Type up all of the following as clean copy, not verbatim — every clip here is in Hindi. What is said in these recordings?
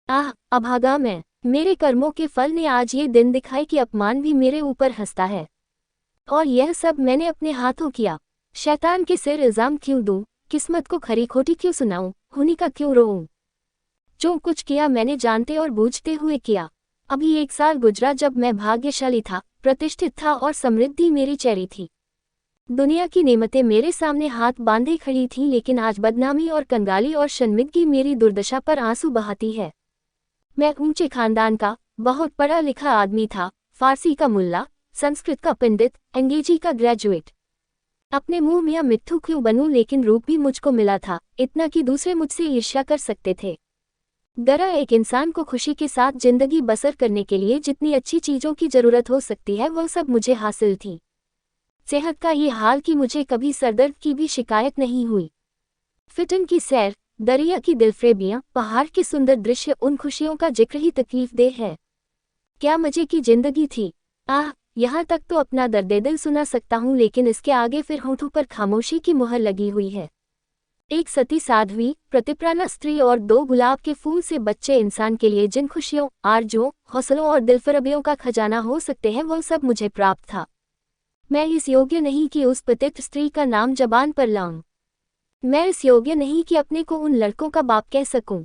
आह, अभागा मैं। मेरे कर्मों के फल ने आज ये दिन दिखाए कि अपमान भी मेरे ऊपर हंसता है। और यह सब मैंने अपने हाथों किया। शैतान के सिर इल्जाम क्यों दूं, किस्मत को खरी खोटी क्यों सुनाऊं, हुनी का क्यों रोऊं। जो कुछ किया मैंने जानते और बूझते हुए किया। अभी 1 साल गुजरा जब मैं भाग्यशाली था, प्रतिष्ठित था और समृद्धि मेरी चेहरी थी। दुनिया की नेमतें मेरे सामने हाथ बांधे खड़ी थीं, लेकिन आज बदनामी और कंगाली और शर्मिंदगी मेरी दुर्दशा पर आंसू बहाती है। मैं ऊंचे खानदान का बहुत पढ़ा लिखा आदमी था, फारसी का मुल्ला, संस्कृत का पंडित, अंग्रेजी का ग्रेजुएट। अपने मुंह मियां मिट्ठू क्यों बनूं, लेकिन रूप भी मुझको मिला था, इतना कि दूसरे मुझसे ईर्ष्या कर सकते थे। दरा एक इंसान को खुशी के साथ जिंदगी बसर करने के लिए जितनी अच्छी चीजों की जरूरत हो सकती है वह सब मुझे हासिल थी। सेहत का ये हाल कि मुझे कभी सरदर्द की भी शिकायत नहीं हुई। फिटन की सैर, दरिया की दिलफ्रेबियां, पहाड़ के सुंदर दृश्य, उन खुशियों का जिक्र ही तकलीफदेह है। क्या मजे की जिंदगी थी। आह, यहाँ तक तो अपना दर्द दिल सुना सकता हूँ, लेकिन इसके आगे फिर होठों पर खामोशी की मुहर लगी हुई है। एक सती साध्वी, प्रतिप्राना स्त्री और 2 गुलाब के फूल से बच्चे इंसान के लिए जिन खुशियों, आरजुओं, हौसलों और दिलफरबियों का खजाना हो सकते हैं वह सब मुझे प्राप्त था। मैं इस योग्य नहीं कि उस पतित स्त्री का नाम जबान पर लाऊं। मैं इस योग्य नहीं कि अपने को उन लड़कों का बाप कह सकूं।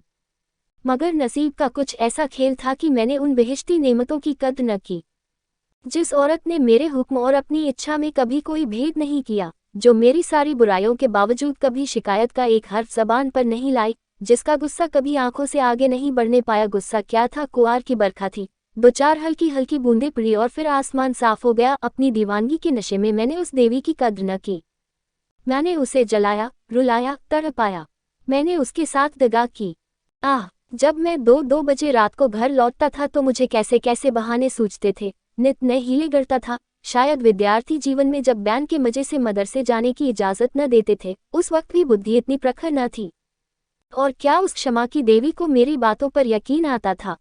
मगर नसीब का कुछ ऐसा खेल था कि मैंने उन बेहिश्ती नेमतों की कद्र न की। जिस औरत ने मेरे हुक्म और अपनी इच्छा में कभी कोई भेद नहीं किया, जो मेरी सारी बुराइयों के बावजूद कभी शिकायत का एक हर्फ जबान पर नहीं लाई, जिसका गुस्सा कभी आंखों से आगे नहीं बढ़ने पाया। गुस्सा क्या था, कुआर की बरखा थी, 2-4 हल्की हल्की बूंदें पड़ी और फिर आसमान साफ हो गया। अपनी दीवानगी के नशे में मैंने उस देवी की कद्र न की। मैंने उसे जलाया, रुलाया, तड़पाया। मैंने उसके साथ दगा की। आह, जब मैं 2-2 बजे रात को घर लौटता था तो मुझे कैसे कैसे बहाने सूझते थे, नित नए हीले गढ़ता था। शायद विद्यार्थी जीवन में जब बैन के मजे से मदरसे जाने की इजाजत न देते थे, उस वक्त भी बुद्धि इतनी प्रखर न थी। और क्या उस क्षमा की देवी को मेरी बातों पर यकीन आता था।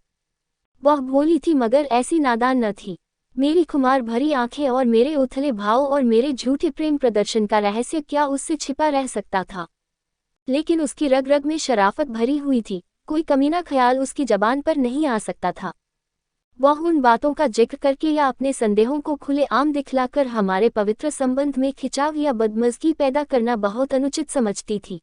वह भोली थी मगर ऐसी नादान न थी। मेरी खुमार भरी आंखें और मेरे उथले भाव और मेरे झूठे प्रेम प्रदर्शन का रहस्य क्या उससे छिपा रह सकता था। लेकिन उसकी रग रग में शराफत भरी हुई थी, कोई कमीना ख्याल उसकी जबान पर नहीं आ सकता था। वह उन बातों का जिक्र करके या अपने संदेहों को खुले आम दिखलाकर हमारे पवित्र संबंध में खिंचाव या बदमज़गी पैदा करना बहुत अनुचित समझती थी।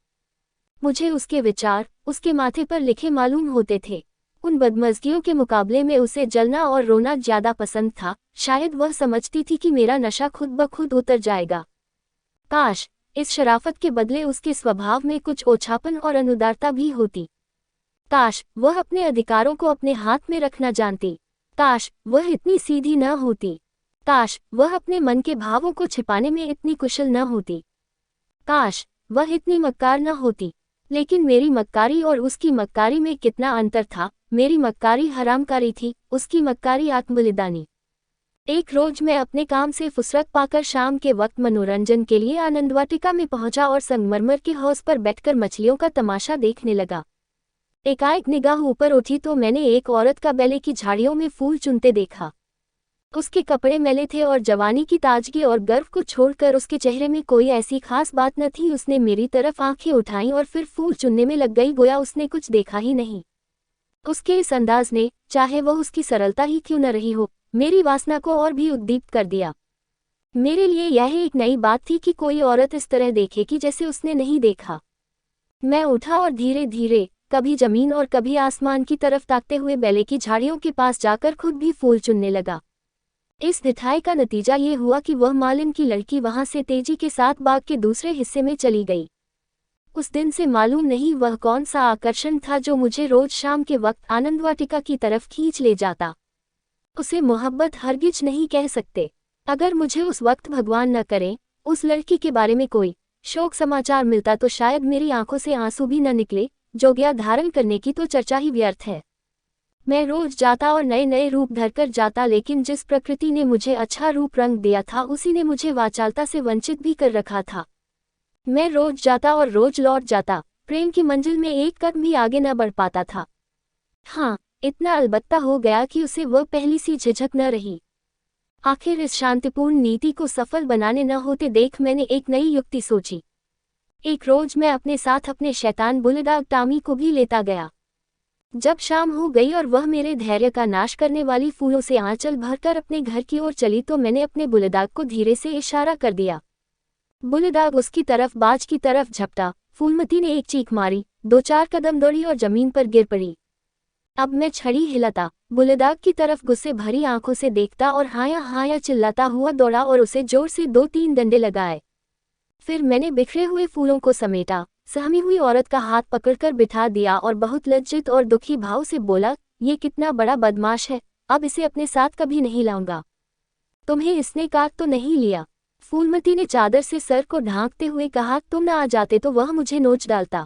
मुझे उसके विचार उसके माथे पर लिखे मालूम होते थे। उन बदमज़गियों के मुकाबले में उसे जलना और रोना ज्यादा पसंद था। शायद वह समझती थी कि मेरा नशा खुद ब खुद उतर जाएगा। काश इस शराफत के बदले उसके स्वभाव में कुछ ओछापन और अनुदारता भी होती। काश वह अपने अधिकारों को अपने हाथ में रखना जानती। काश वह इतनी सीधी न होती। काश वह अपने मन के भावों को छिपाने में इतनी कुशल न होती। काश वह इतनी मक्कार न होती। लेकिन मेरी मक्कारी और उसकी मक्कारी में कितना अंतर था। मेरी मक्कारी हरामकारी थी, उसकी मक्कारी आत्मबलिदानी। एक रोज मैं अपने काम से फुसरत पाकर शाम के वक्त मनोरंजन के लिए आनंदवाटिका में पहुंचा और संगमरमर के हौज पर बैठकर मछलियों का तमाशा देखने लगा। एकाएक निगाह ऊपर उठी तो मैंने एक औरत का बेले की झाड़ियों में फूल चुनते देखा। उसके कपड़े मैले थे और जवानी की ताजगी और गर्व को छोड़कर उसके चेहरे में कोई ऐसी खास बात न थी। उसने मेरी तरफ आंखें उठाईं और फिर फूल चुनने में लग गई, गोया उसने कुछ देखा ही नहीं। उसके इस अंदाज ने, चाहे वह उसकी सरलता ही क्यों न रही हो, मेरी वासना को और भी उद्दीप्त कर दिया। मेरे लिए यह एक नई बात थी कि कोई औरत इस तरह देखे कि जैसे उसने नहीं देखा। मैं उठा और धीरे धीरे कभी जमीन और कभी आसमान की तरफ ताकते हुए बेले की झाड़ियों के पास जाकर खुद भी फूल चुनने लगा। इस निठाई का नतीजा ये हुआ कि वह मालिन की लड़की वहां से तेजी के साथ बाग के दूसरे हिस्से में चली गई। उस दिन से मालूम नहीं वह कौन सा आकर्षण था जो मुझे रोज शाम के वक्त आनंदवाटिका की तरफ खींच ले जाता। उसे मोहब्बत हरगिज नहीं कह सकते। अगर मुझे उस वक्त भगवान न करे उस लड़की के बारे में कोई शोक समाचार मिलता तो शायद मेरी आंखों से आंसू भी न निकले। जोग्या धारण करने की तो चर्चा ही व्यर्थ है। मैं रोज जाता और नए नए रूप धरकर जाता, लेकिन जिस प्रकृति ने मुझे अच्छा रूप रंग दिया था उसी ने मुझे वाचालता से वंचित भी कर रखा था। मैं रोज जाता और रोज लौट जाता, प्रेम की मंजिल में एक कदम भी आगे न बढ़ पाता था। हाँ, इतना अलबत्ता हो गया कि उसे वह पहली सी झिझक न रही। आखिर इस शांतिपूर्ण नीति को सफल बनाने न होते देख मैंने एक नई युक्ति सोची। एक रोज मैं अपने साथ अपने शैतान बुलडॉग टॉमी को भी लेता गया। जब शाम हो गई और वह मेरे धैर्य का नाश करने वाली फूलों से आंचल भरकर अपने घर की ओर चली तो मैंने अपने बुलेदाग को धीरे से इशारा कर दिया। बुलेदाग उसकी तरफ बाज की तरफ झपटा। फूलमती ने एक चीख मारी, 2-4 कदम दौड़ी और जमीन पर गिर पड़ी। अब मैं छड़ी हिलाता, बुलेदाग की तरफ गुस्से भरी आंखों से देखता और हाया हाया चिल्लाता हुआ दौड़ा और उसे जोर से 2-3 डंडे लगाए। फिर मैंने बिखरे हुए फूलों को समेटा, सहमी हुई औरत का हाथ पकड़कर बिठा दिया और बहुत लज्जित और दुखी भाव से बोला, ये कितना बड़ा बदमाश है, अब इसे अपने साथ कभी नहीं लाऊंगा। तुम्हें इसने काट तो नहीं लिया? फूलमती ने चादर से सर को ढांकते हुए कहा, तुम न आ जाते तो वह मुझे नोच डालता।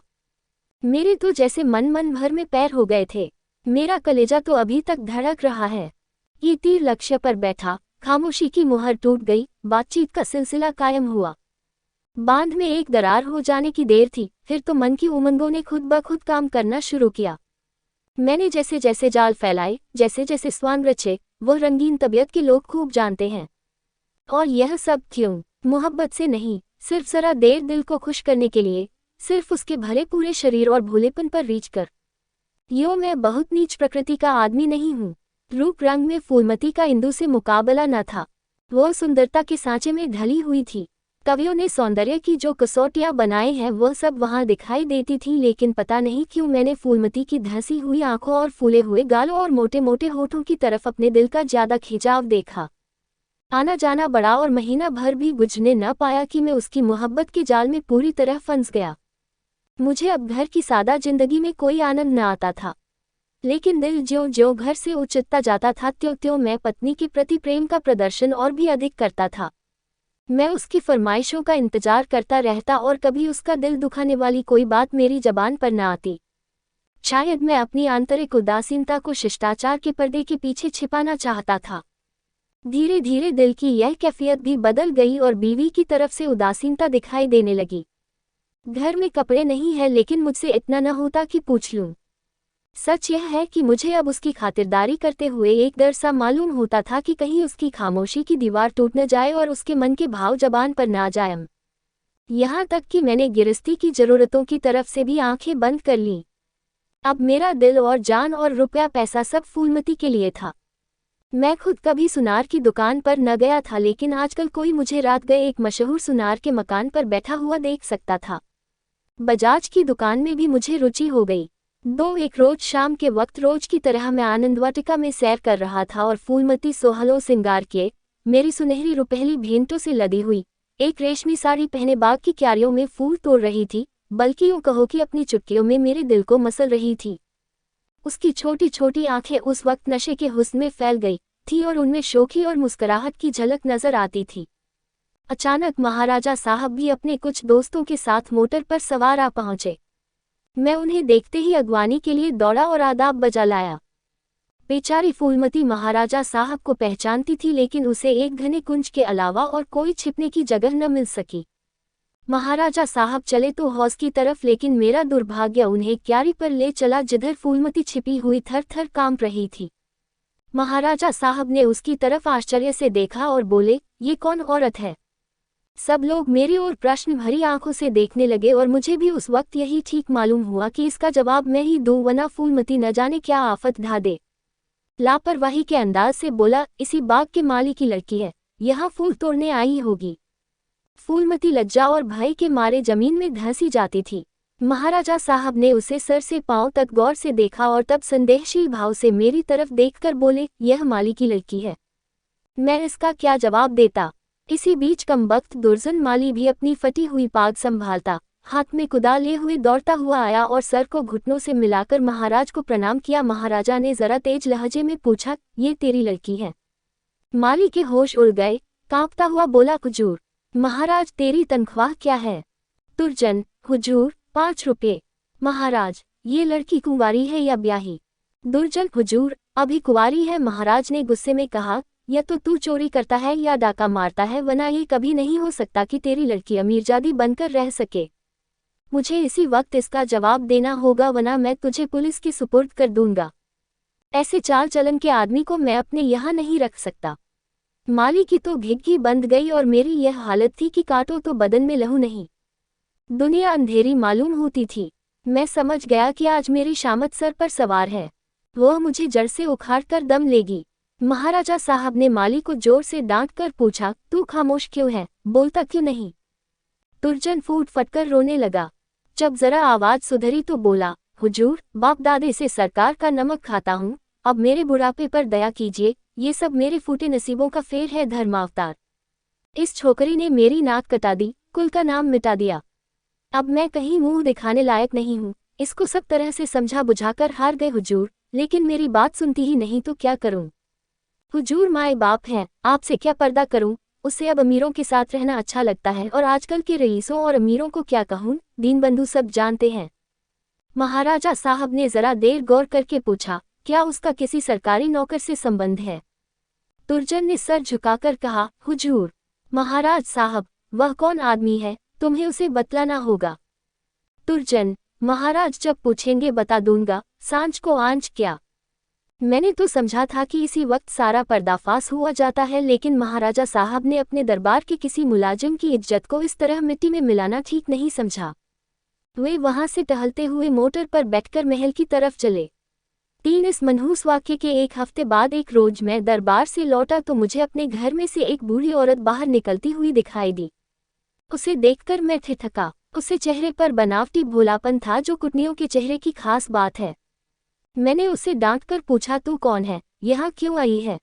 मेरे तो जैसे मन भर में पैर हो गए थे। मेरा कलेजा तो अभी तक धड़क रहा है। ये तीर लक्ष्य पर बैठा, खामोशी की मुहर टूट गई, बातचीत का सिलसिला कायम हुआ। बांध में एक दरार हो जाने की देर थी, फिर तो मन की उमंगों ने खुद ब खुद काम करना शुरू किया। मैंने जैसे जैसे जाल फैलाए, जैसे जैसे स्वांग रचे, वो रंगीन तबीयत के लोग खूब जानते हैं। और यह सब क्यों? मोहब्बत से नहीं, सिर्फ जरा देर दिल को खुश करने के लिए, सिर्फ उसके भरे पूरे शरीर और भोलेपन पर रीझ कर। यूँ मैं बहुत नीच प्रकृति का आदमी नहीं हूँ। रूप रंग में फूलमती का इंदु से मुकाबला न था। वो सुंदरता के सांचे में ढली हुई थी। कवियों ने सौंदर्य की जो कसौटियां बनाई हैं वह सब वहां दिखाई देती थी, लेकिन पता नहीं क्यों मैंने फूलमती की धंसी हुई आंखों और फूले हुए गालों और मोटे मोटे होठों की तरफ अपने दिल का ज्यादा खिंचाव देखा। आना जाना बड़ा और महीना भर भी बुझने न पाया कि मैं उसकी मोहब्बत के जाल में पूरी तरह फंस गया। मुझे अब घर की सादा जिंदगी में कोई आनंद न आता था, लेकिन दिल ज्यों ज्यों घर से उचटता जाता था त्यों त्यों मैं पत्नी के प्रति प्रेम का प्रदर्शन और भी अधिक करता था। मैं उसकी फरमाइशों का इंतजार करता रहता और कभी उसका दिल दुखाने वाली कोई बात मेरी जबान पर न आती। शायद मैं अपनी आंतरिक उदासीनता को शिष्टाचार के पर्दे के पीछे छिपाना चाहता था। धीरे धीरे दिल की यह कैफियत भी बदल गई और बीवी की तरफ से उदासीनता दिखाई देने लगी। घर में कपड़े नहीं है, लेकिन मुझसे इतना न होता कि पूछ लूं। सच यह है कि मुझे अब उसकी खातिरदारी करते हुए एक डर सा मालूम होता था कि कहीं उसकी खामोशी की दीवार टूट न जाए और उसके मन के भाव जबान पर ना जाएं। यहाँ तक कि मैंने गिरस्ती की जरूरतों की तरफ से भी आंखें बंद कर लीं। अब मेरा दिल और जान और रुपया पैसा सब फूलमती के लिए था। मैं खुद कभी सुनार की दुकान पर न गया था, लेकिन आजकल कोई मुझे रात गए एक मशहूर सुनार के मकान पर बैठा हुआ देख सकता था। बजाज की दुकान में भी मुझे रुचि हो गई। एक रोज शाम के वक्त रोज की तरह मैं आनंदवाटिका में सैर कर रहा था और फूलमती सोहलो सिंगार के, मेरी सुनहरी रुपहली भेंटों से लदी हुई, एक रेशमी साड़ी पहने बाग की क्यारियों में फूल तोड़ रही थी, बल्कि यूँ कहो कि अपनी चुटकियों में मेरे दिल को मसल रही थी। उसकी छोटी छोटी आंखें उस वक्त नशे के हुस्न में फैल गई थी और उनमें शोखी और मुस्कुराहट की झलक नजर आती थी। अचानक महाराजा साहब भी अपने कुछ दोस्तों के साथ मोटर पर सवार आ पहुंचे। मैं उन्हें देखते ही अगवानी के लिए दौड़ा और आदाब बजा लाया। बेचारी फूलमती महाराजा साहब को पहचानती थी, लेकिन उसे एक घने कुंज के अलावा और कोई छिपने की जगह न मिल सकी। महाराजा साहब चले तो हौज की तरफ, लेकिन मेरा दुर्भाग्य उन्हें क्यारी पर ले चला जिधर फूलमती छिपी हुई थर थर कांप रही थी। महाराजा साहब ने उसकी तरफ आश्चर्य से देखा और बोले, ये कौन औरत है? सब लोग मेरी ओर प्रश्न भरी आंखों से देखने लगे और मुझे भी उस वक्त यही ठीक मालूम हुआ कि इसका जवाब मैं ही दूं, वरना फूलमती न जाने क्या आफत ढा दे। लापरवाही के अंदाज से बोला, इसी बाग के माली की लड़की है, यहाँ फूल तोड़ने आई होगी। फूलमती लज्जा और भय के मारे जमीन में धंसी जाती थी। महाराजा साहब ने उसे सर से पांव तक गौर से देखा और तब संदेहशील भाव से मेरी तरफ देखकर बोले, यह माली की लड़की है। मैं इसका क्या जवाब देता? इसी बीच कमबख्त दुर्जन माली भी अपनी फटी हुई पाग संभालता, हाथ में कुदाल लिए हुए दौड़ता हुआ आया और सर को घुटनों से मिलाकर महाराज को प्रणाम किया। महाराजा ने जरा तेज लहजे में पूछा, ये तेरी लड़की है? माली के होश उड़ गए, कांपता हुआ बोला, हुजूर। महाराज, तेरी तनख्वाह क्या है? तुर्जन। हुजूर, 5 रुपये। महाराज, ये लड़की कुंवारी है या ब्याही? दुर्जन। हुजूर, अभी कुंवारी है। महाराज ने गुस्से में कहा, या तो तू चोरी करता है या डाका मारता है, वरना ये कभी नहीं हो सकता कि तेरी लड़की अमीरजादी बनकर रह सके। मुझे इसी वक्त इसका जवाब देना होगा, वरना मैं तुझे पुलिस के सुपुर्द कर दूंगा। ऐसे चाल चलन के आदमी को मैं अपने यहाँ नहीं रख सकता। माली की तो घिघी बंद गई और मेरी यह हालत थी कि काटो तो बदन में लहू नहीं। दुनिया अंधेरी मालूम होती थी। मैं समझ गया कि आज मेरी शामत सर पर सवार है। वह मुझे जड़ से उखाड़कर दम लेगी। महाराजा साहब ने माली को जोर से डांट कर पूछा, तू खामोश क्यों है, बोलता क्यों नहीं? तुर्जन फूट फटकर रोने लगा। जब जरा आवाज सुधरी तो बोला, हुजूर, बाप दादे से सरकार का नमक खाता हूँ, अब मेरे बुढ़ापे पर दया कीजिए, ये सब मेरे फूटे नसीबों का फेर है धर्मावतार। इस छोकरी ने मेरी नाक कटा दी, कुल का नाम मिटा दिया। अब मैं कहीं मुंह दिखाने लायक नहीं हूँ। इसको सब तरह से समझा बुझाकर हार गए हुजूर, लेकिन मेरी बात सुनती ही नहीं तो क्या करूँ? हुजूर माए बाप हैं, आपसे क्या पर्दा करूँ? उसे अब अमीरों के साथ रहना अच्छा लगता है, और आजकल के रईसों और अमीरों को क्या कहूँ, दीनबंधु सब जानते हैं। महाराजा साहब ने जरा देर गौर करके पूछा, क्या उसका किसी सरकारी नौकर से संबंध है? तुर्जन ने सर झुकाकर कहा, हुजूर। महाराज साहब, वह कौन आदमी है, तुम्हें उसे बतलाना होगा। तुर्जन, महाराज जब पूछेंगे बता दूंगा, सांझ को आंच क्या। मैंने तो समझा था कि इसी वक्त सारा पर्दाफाश हुआ जाता है, लेकिन महाराजा साहब ने अपने दरबार के किसी मुलाजिम की इज्जत को इस तरह मिट्टी में मिलाना ठीक नहीं समझा। वे वहां से टहलते हुए मोटर पर बैठकर महल की तरफ चले। इस मनहूस वाक्य के एक हफ्ते बाद एक रोज मैं दरबार से लौटा तो मुझे अपने घर में से एक बूढ़ी औरत बाहर निकलती हुई दिखाई दी। उसे देखकर मैं ठिठका। उसे चेहरे पर बनावटी भोलापन था जो कुटनियों के चेहरे की खास बात है। मैंने उसे डांटकर पूछा, तू कौन है, यहाँ क्यों आई है?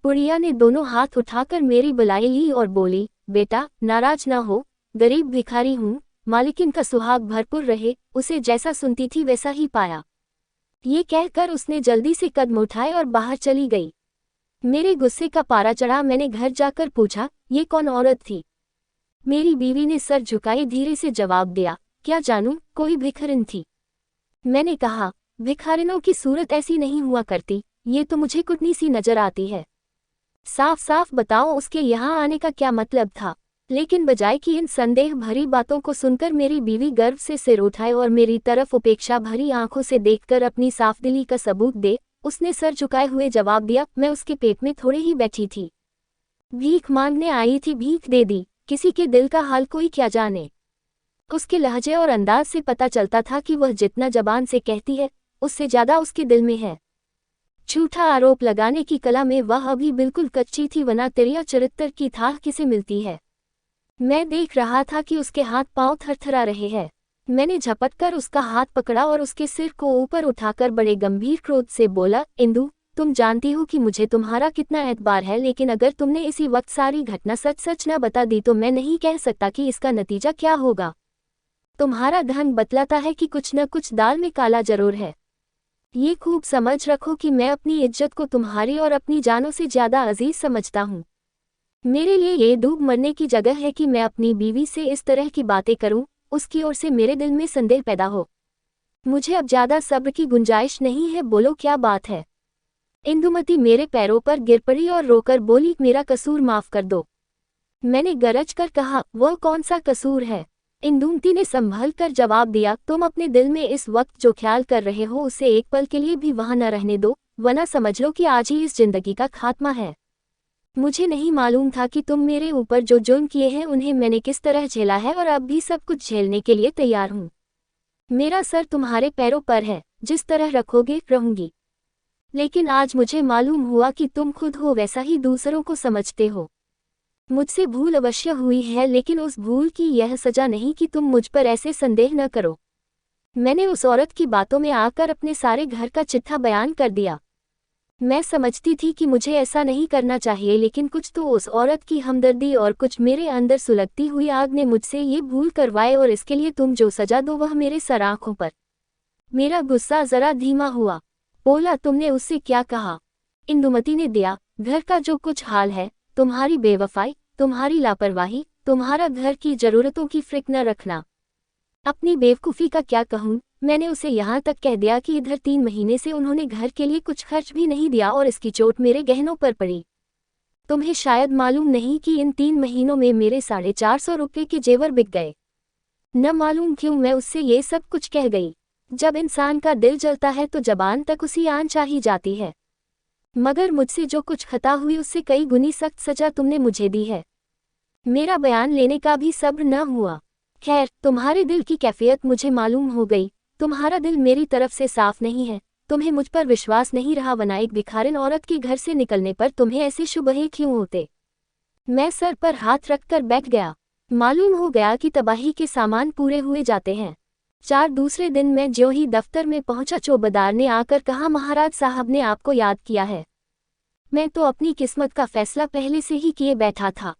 बुढ़िया ने दोनों हाथ उठाकर मेरी बुलाई ली और बोली, बेटा नाराज ना हो, गरीब भिखारी हूँ, मालिकिन का सुहाग भरपूर रहे, उसे जैसा सुनती थी वैसा ही पाया। ये कहकर उसने जल्दी से कदम उठाए और बाहर चली गई। मेरे गुस्से का पारा चढ़ा। मैंने घर जाकर पूछा, ये कौन औरत थी? मेरी बीवी ने सर झुकाए धीरे से जवाब दिया, क्या जानूं, कोई भिखारिन थी। मैंने कहा, भिखारिनों की सूरत ऐसी नहीं हुआ करती, ये तो मुझे कुटनी सी नजर आती है। साफ साफ बताओ उसके यहाँ आने का क्या मतलब था? लेकिन बजाय कि इन संदेह भरी बातों को सुनकर मेरी बीवी गर्व से सिर उठाए और मेरी तरफ उपेक्षा भरी आंखों से देखकर अपनी साफदिली का सबूत दे, उसने सर झुकाए हुए जवाब दिया, मैं उसके पेट में थोड़े ही बैठी थी, भीख मांगने आई थी, भीख दे दी। किसी के दिल का हाल कोई क्या जाने। उसके लहजे और अंदाज से पता चलता था कि वह जितना जबान से कहती है, उससे ज्यादा उसके दिल में है। झूठा आरोप लगाने की कला में वह अभी बिल्कुल कच्ची थी, वरना तेरिया चरित्र की थाह किसे मिलती है। मैं देख रहा था कि उसके हाथ पांव थरथरा रहे हैं। मैंने झपटकर उसका हाथ पकड़ा और उसके सिर को ऊपर उठाकर बड़े गंभीर क्रोध से बोला, इंदु, तुम जानती हो कि मुझे तुम्हारा कितना एतबार है, लेकिन अगर तुमने इसी वक्त सारी घटना सच सच न बता दी तो मैं नहीं कह सकता कि इसका नतीजा क्या होगा। तुम्हारा धन बतलाता है कि कुछ न कुछ दाल में काला जरूर है। ये खूब समझ रखो कि मैं अपनी इज्जत को तुम्हारी और अपनी जानों से ज्यादा अजीज समझता हूँ। मेरे लिए ये डूब मरने की जगह है कि मैं अपनी बीवी से इस तरह की बातें करूं, उसकी ओर से मेरे दिल में संदेह पैदा हो। मुझे अब ज्यादा सब्र की गुंजाइश नहीं है, बोलो क्या बात है। इंदुमती मेरे पैरों पर गिर पड़ी और रोकर बोली, मेरा कसूर माफ कर दो। मैंने गरज कर कहा, वह कौन सा कसूर है? इंदुमती ने संभल कर जवाब दिया, तुम अपने दिल में इस वक्त जो ख्याल कर रहे हो उसे एक पल के लिए भी वहां न रहने दो, वरना समझ लो कि आज ही इस जिंदगी का खात्मा है। मुझे नहीं मालूम था कि तुम मेरे ऊपर जो जुर्म किए हैं उन्हें मैंने किस तरह झेला है, और अब भी सब कुछ झेलने के लिए तैयार हूँ। मेरा सर तुम्हारे पैरों पर है, जिस तरह रखोगे रहूंगी। लेकिन आज मुझे मालूम हुआ कि तुम खुद हो वैसा ही दूसरों को समझते हो। मुझसे भूल अवश्य हुई है, लेकिन उस भूल की यह सजा नहीं कि तुम मुझ पर ऐसे संदेह न करो। मैंने उस औरत की बातों में आकर अपने सारे घर का चिट्ठा बयान कर दिया। मैं समझती थी कि मुझे ऐसा नहीं करना चाहिए, लेकिन कुछ तो उस औरत की हमदर्दी और कुछ मेरे अंदर सुलगती हुई आग ने मुझसे ये भूल करवाए, और इसके लिए तुम जो सजा दो वह मेरे सर आंखों पर। मेरा गुस्सा जरा धीमा हुआ। बोला, तुमने उससे क्या कहा? इंदुमती ने दिया, घर का जो कुछ हाल है, तुम्हारी बेवफाई, तुम्हारी लापरवाही, तुम्हारा घर की जरूरतों की फिक्र न रखना। अपनी बेवकूफ़ी का क्या कहूँ, मैंने उसे यहाँ तक कह दिया कि इधर 3 महीने से उन्होंने घर के लिए कुछ खर्च भी नहीं दिया और इसकी चोट मेरे गहनों पर पड़ी। तुम्हें शायद मालूम नहीं कि इन 3 महीनों में मेरे 450 रुपये के जेवर बिक गए। न मालूम क्यों मैं उससे ये सब कुछ कह गई। जब इंसान का दिल जलता है तो जबान तक उसी आन चाही जाती है। मगर मुझसे जो कुछ खता हुई उससे कई गुनी सख्त सजा तुमने मुझे दी है। मेरा बयान लेने का भी सब्र न हुआ। खैर, तुम्हारे दिल की कैफियत मुझे मालूम हो गई। तुम्हारा दिल मेरी तरफ से साफ नहीं है, तुम्हें मुझ पर विश्वास नहीं रहा, वरना एक भिखारिन औरत के घर से निकलने पर तुम्हें ऐसे शुबहे क्यों होते। मैं सर पर हाथ रखकर बैठ गया। मालूम हो गया कि तबाही के सामान पूरे हुए जाते हैं। 4 दूसरे दिन मैं ज्यों ही दफ्तर में पहुंचा, चौबदार ने आकर कहा, महाराज साहब ने आपको याद किया है। मैं तो अपनी किस्मत का फैसला पहले से ही किए बैठा था।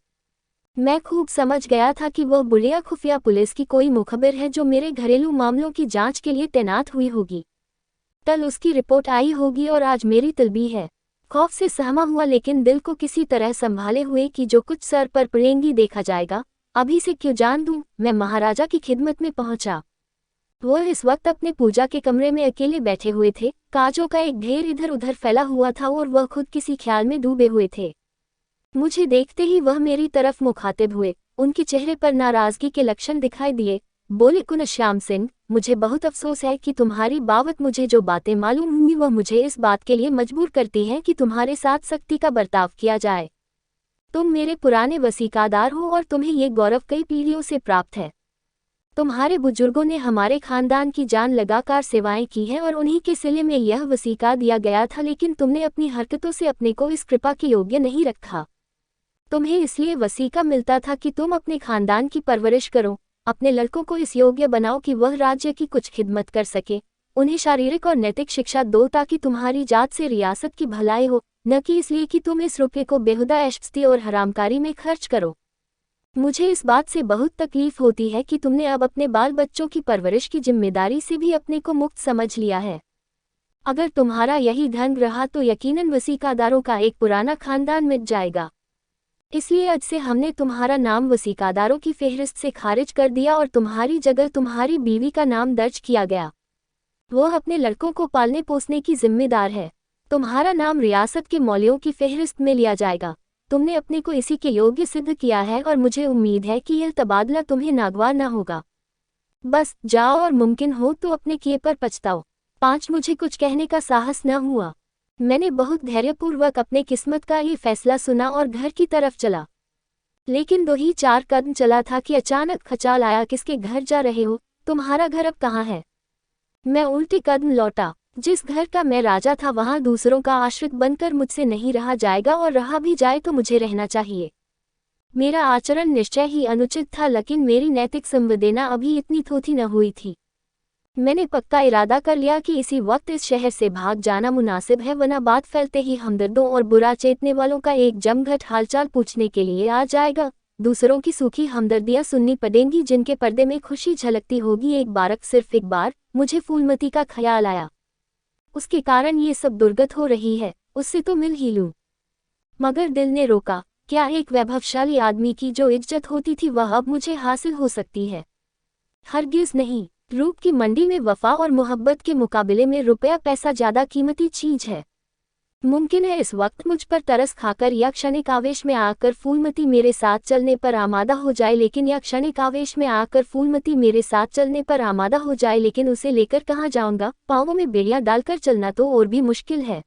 मैं खूब समझ गया था कि वह बुढ़िया खुफिया पुलिस की कोई मुखबिर है जो मेरे घरेलू मामलों की जांच के लिए तैनात हुई होगी। कल उसकी रिपोर्ट आई होगी और आज मेरी तलबी है। खौफ से सहमा हुआ, लेकिन दिल को किसी तरह संभाले हुए कि जो कुछ सर पर पड़ेंगी देखा जाएगा, अभी से क्यों जान दूं। मैं महाराजा की खिदमत में पहुंचा। वह इस वक्त अपने पूजा के कमरे में अकेले बैठे हुए थे। काजों का एक ढेर इधर उधर फैला हुआ था और वह खुद किसी ख्याल में डूबे हुए थे। मुझे देखते ही वह मेरी तरफ मुखातिब हुए। उनके चेहरे पर नाराजगी के लक्षण दिखाई दिए। बोले, कुन श्याम सिंह, मुझे बहुत अफसोस है कि तुम्हारी बाबत मुझे जो बातें मालूम हुई वह मुझे इस बात के लिए मजबूर करती हैं कि तुम्हारे साथ सख्ती का बर्ताव किया जाए। तुम मेरे पुराने वसीकादार हो और तुम्हें ये गौरव कई पीढ़ियों से प्राप्त है। तुम्हारे बुजुर्गों ने हमारे खानदान की जान लगाकर सेवाएं की हैं और उन्हीं के सिले में यह वसीका दिया गया था, लेकिन तुमने अपनी हरकतों से अपने को इस कृपा के योग्य नहीं रखा। तुम्हें इसलिए वसीका मिलता था कि तुम अपने खानदान की परवरिश करो, अपने लड़कों को इस योग्य बनाओ कि वह राज्य की कुछ खिदमत कर सके, उन्हें शारीरिक और नैतिक शिक्षा दो ताकि तुम्हारी जात से रियासत की भलाई हो, न कि इसलिए कि तुम इस रुपये को बेहुदा ऐशपस्ती और हरामकारी में खर्च करो। मुझे इस बात से बहुत तकलीफ होती है कि तुमने अब अपने बाल बच्चों की परवरिश की जिम्मेदारी से भी अपने को मुक्त समझ लिया है। अगर तुम्हारा यही ढंग रहा तो यकीनन वसीकादारों का एक पुराना खानदान मिट जाएगा। इसलिए आज से हमने तुम्हारा नाम वसीकादारों की फेहरिस्त से खारिज कर दिया और तुम्हारी जगह तुम्हारी बीवी का नाम दर्ज किया गया। वह अपने लड़कों को पालने पोसने की जिम्मेदार है। तुम्हारा नाम रियासत के मौलियों की फेहरिस्त में लिया जाएगा। तुमने अपने को इसी के योग्य सिद्ध किया है और मुझे उम्मीद है कि यह तबादला तुम्हें नागवार न होगा। बस जाओ और मुमकिन हो तो अपने किए पर पछताओ। 5 मुझे कुछ कहने का साहस न हुआ। मैंने बहुत धैर्यपूर्वक अपने किस्मत का ये फैसला सुना और घर की तरफ चला। लेकिन 2 ही 4 कदम चला था कि अचानक खचाल आया, किसके घर जा रहे हो? तुम्हारा घर अब कहाँ है? मैं उल्टे कदम लौटा। जिस घर का मैं राजा था वहाँ दूसरों का आश्रित बनकर मुझसे नहीं रहा जाएगा, और रहा भी जाए तो मुझे रहना चाहिए। मेरा आचरण निश्चय ही अनुचित था, लेकिन मेरी नैतिक संवेदना अभी इतनी थोथी न हुई थी। मैंने पक्का इरादा कर लिया कि इसी वक्त इस शहर से भाग जाना मुनासिब है, वरना बात फैलते ही हमदर्दों और बुरा चेतने वालों का एक जमघट हालचाल पूछने के लिए आ जाएगा। दूसरों की सूखी हमदर्दियां सुननी पड़ेंगी, जिनके पर्दे में खुशी झलकती होगी। एक बारक सिर्फ एक बार मुझे फूलमती का ख्याल आया। उसके कारण ये सब दुर्गत हो रही है, उससे तो मिल ही लूं। मगर दिल ने रोका। क्या एक वैभवशाली आदमी की जो इज्जत होती थी वह अब मुझे हासिल हो सकती है? हरगिज नहीं। रूप की मंडी में वफा और मोहब्बत के मुकाबले में रुपया पैसा ज्यादा कीमती चीज है। मुमकिन है इस वक्त मुझ पर तरस खाकर या क्षणिक आवेश में आकर फूलमती मेरे साथ चलने पर आमादा हो जाए, लेकिन उसे लेकर कहाँ जाऊंगा? पाँवों में बेड़ियां डालकर चलना तो और भी मुश्किल है।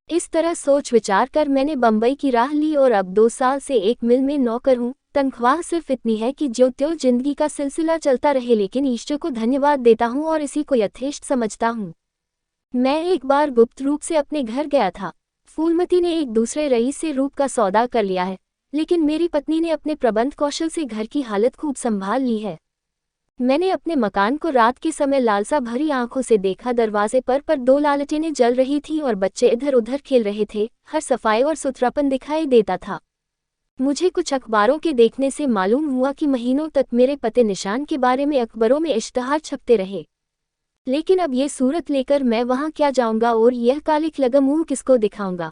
इस तरह सोच विचार कर मैंने बम्बई की राह ली और अब 2 साल से एक मिल में नौकर हूँ। तनख्वाह सिर्फ इतनी है कि ज्यों त्यों जिंदगी का सिलसिला चलता रहे, लेकिन ईश्वर को धन्यवाद देता हूँ और इसी को यथेष्ट समझता हूँ। मैं एक बार गुप्त रूप से अपने घर गया था। फूलमती ने एक दूसरे रईस से रूप का सौदा कर लिया है, लेकिन मेरी पत्नी ने अपने प्रबंध कौशल से घर की हालत खूब संभाल ली है। मैंने अपने मकान को रात के समय लालसा भरी आंखों से देखा। दरवाजे पर 2 लालटेनें जल रही थीं और बच्चे इधर उधर खेल रहे थे। हर सफाई और सुथरापन दिखाई देता था। मुझे कुछ अखबारों के देखने से मालूम हुआ कि महीनों तक मेरे पते निशान के बारे में अखबारों में इश्तहार छपते रहे, लेकिन अब ये सूरत लेकर मैं वहां क्या जाऊंगा और यह कालिक लगा मुंह किसको दिखाऊंगा?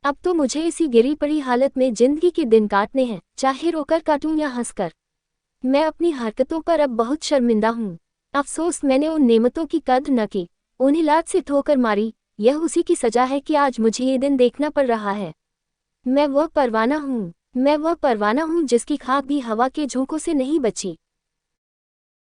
अब तो मुझे इसी गिरी पड़ी हालत में जिंदगी के दिन काटने हैं, चाहे रोकर काटूं या हंसकर। मैं अपनी हरकतों पर अब बहुत शर्मिंदा हूँ। अफसोस मैंने उन नेमतों की कद्र न की, उन्हें लात से ठोकर मारी। यह उसी की सजा है कि आज मुझे ये दिन देखना पड़ रहा है। मैं वह परवाना हूँ जिसकी खाक भी हवा के झोंकों से नहीं बची।